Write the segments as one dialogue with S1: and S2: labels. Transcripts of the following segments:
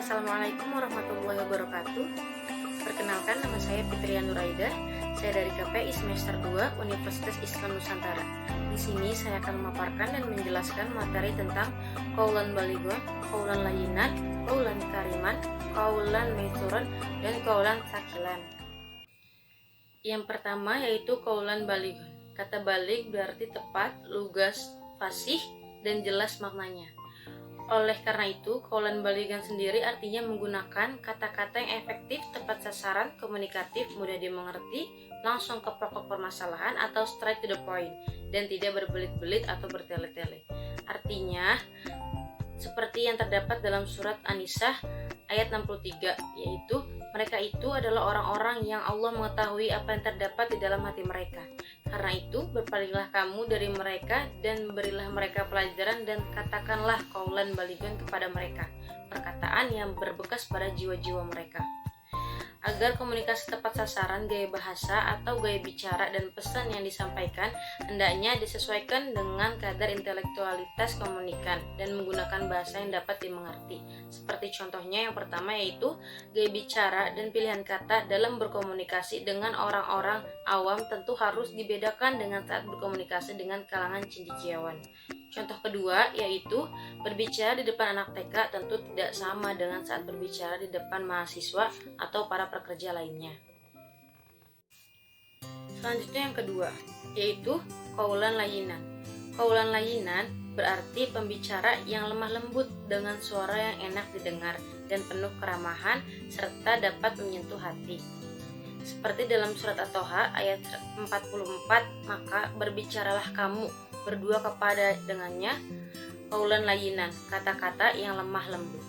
S1: Assalamualaikum warahmatullahi wabarakatuh. Perkenalkan, nama saya Fitriya Nuraida. Saya dari KPI semester 2 Universitas Islam Nusantara. Di sini saya akan memaparkan dan menjelaskan materi tentang qaulan balighun, qaulan layyinan, qaulan kariman, qaulan maitsuran, dan qaulan tsaqilan. Yang pertama yaitu qaulan balighun. Kata baligh berarti tepat, lugas, fasih, dan jelas maknanya. Oleh karena itu, qaulan balighan sendiri artinya menggunakan kata-kata yang efektif, tepat sasaran, komunikatif, mudah dimengerti, langsung ke pokok permasalahan atau straight to the point, dan tidak berbelit-belit atau bertele-tele. Artinya, seperti yang terdapat dalam surat An-Nisa ayat 63, yaitu mereka itu adalah orang-orang yang Allah mengetahui apa yang terdapat di dalam hati mereka. Karena itu, berpalinglah kamu dari mereka dan berilah mereka pelajaran dan katakanlah qaulan balighun kepada mereka, perkataan yang berbekas pada jiwa-jiwa mereka. Agar komunikasi tepat sasaran, gaya bahasa atau gaya bicara dan pesan yang disampaikan hendaknya disesuaikan dengan kadar intelektualitas komunikan dan menggunakan bahasa yang dapat dimengerti. Seperti contohnya yang pertama yaitu gaya bicara dan pilihan kata dalam berkomunikasi dengan orang-orang awam tentu harus dibedakan dengan saat berkomunikasi dengan kalangan cendekiawan. Contoh kedua yaitu berbicara di depan anak TK tentu tidak sama dengan saat berbicara di depan mahasiswa atau para pekerja lainnya. Selanjutnya yang kedua yaitu qaulan layyinan. Qaulan layyinan berarti pembicara yang lemah lembut dengan suara yang enak didengar dan penuh keramahan serta dapat menyentuh hati. Seperti dalam surat At-Toha ayat 44, maka berbicaralah kamu berdua kepada dengannya qaulan layyinan, kata-kata yang lemah lembut.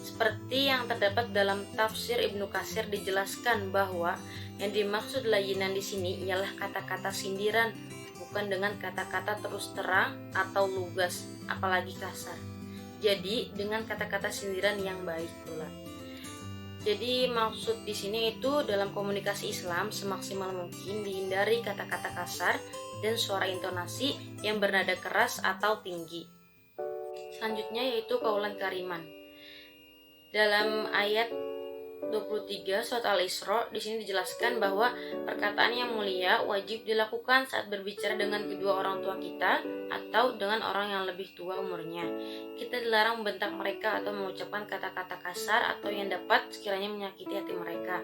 S1: Seperti yang terdapat dalam tafsir Ibnu Katsir dijelaskan bahwa yang dimaksud layyinan di sini ialah kata-kata sindiran, bukan dengan kata-kata terus terang atau lugas, apalagi kasar. Jadi dengan kata-kata sindiran yang baik pula. Jadi maksud di sini itu dalam komunikasi Islam semaksimal mungkin dihindari kata-kata kasar dan suara intonasi yang bernada keras atau tinggi. Selanjutnya yaitu qaulan kariman. Dalam ayat 23 surat Al-Isra di sini dijelaskan bahwa perkataan yang mulia wajib dilakukan saat berbicara dengan kedua orang tua kita atau dengan orang yang lebih tua umurnya. Kita dilarang membentak mereka atau mengucapkan kata-kata kasar atau yang dapat sekiranya menyakiti hati mereka.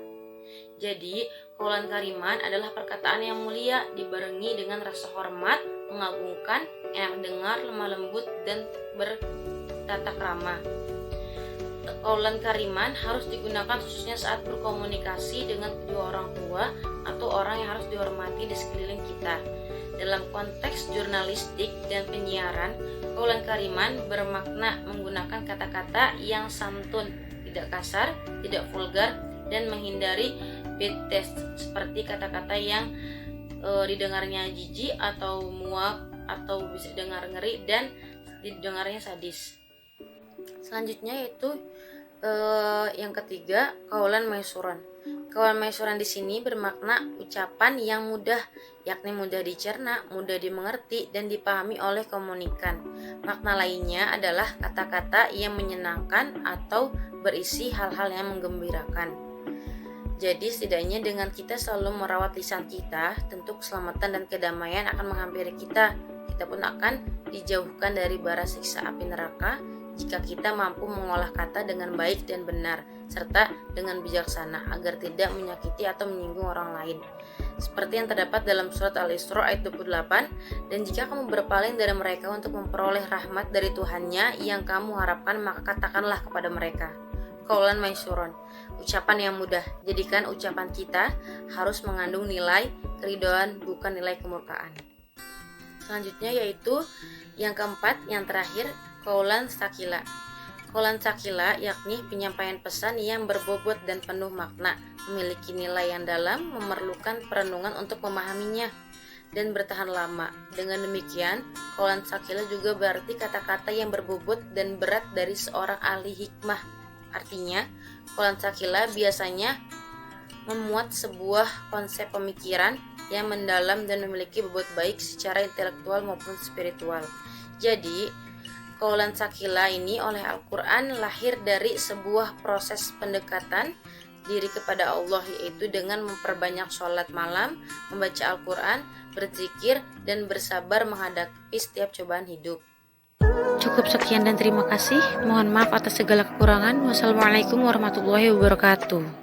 S1: Jadi, qaulan kariman adalah perkataan yang mulia dibarengi dengan rasa hormat, mengagungkan, enak dengar, lemah lembut, dan bertata krama. Qaulan kariman harus digunakan khususnya saat berkomunikasi dengan kedua orang tua atau orang yang harus dihormati di sekeliling kita. Dalam konteks jurnalistik dan penyiaran, qaulan kariman bermakna menggunakan kata-kata yang santun, tidak kasar, tidak vulgar, dan menghindari bad taste seperti kata-kata yang didengarnya jijik atau muak atau bisa dengar ngeri dan didengarnya sadis. Selanjutnya yaitu yang ketiga qaulan maitsuran. Qaulan maitsuran di sini bermakna ucapan yang mudah, yakni mudah dicerna, mudah dimengerti dan dipahami oleh komunikan. Makna lainnya adalah kata-kata yang menyenangkan atau berisi hal-hal yang menggembirakan. Jadi setidaknya dengan kita selalu merawat lisan kita, tentu keselamatan dan kedamaian akan menghampiri kita. Kita pun akan dijauhkan dari bara siksa api neraka jika kita mampu mengolah kata dengan baik dan benar, serta dengan bijaksana agar tidak menyakiti atau menyinggung orang lain. Seperti yang terdapat dalam surat Al-Isra ayat 28, dan jika kamu berpaling dari mereka untuk memperoleh rahmat dari Tuhannya yang kamu harapkan, maka katakanlah kepada mereka qaulan maitsuran, ucapan yang mudah. Jadikan ucapan kita harus mengandung nilai keridhaan, bukan nilai kemurkaan. Selanjutnya yaitu yang keempat, yang terakhir, qaulan tsaqila. Qaulan tsaqila yakni penyampaian pesan yang berbobot dan penuh makna, memiliki nilai yang dalam, memerlukan perenungan untuk memahaminya dan bertahan lama. Dengan demikian, qaulan tsaqila juga berarti kata-kata yang berbobot dan berat dari seorang ahli hikmah. Artinya, qaulan tsaqila biasanya memuat sebuah konsep pemikiran yang mendalam dan memiliki bobot baik secara intelektual maupun spiritual. Jadi, Qaulan Tsaqila ini oleh Al-Quran lahir dari sebuah proses pendekatan diri kepada Allah, yaitu dengan memperbanyak sholat malam, membaca Al-Quran, berzikir, dan bersabar menghadapi setiap cobaan hidup. Cukup sekian dan terima kasih. Mohon maaf atas segala kekurangan. Wassalamualaikum warahmatullahi wabarakatuh.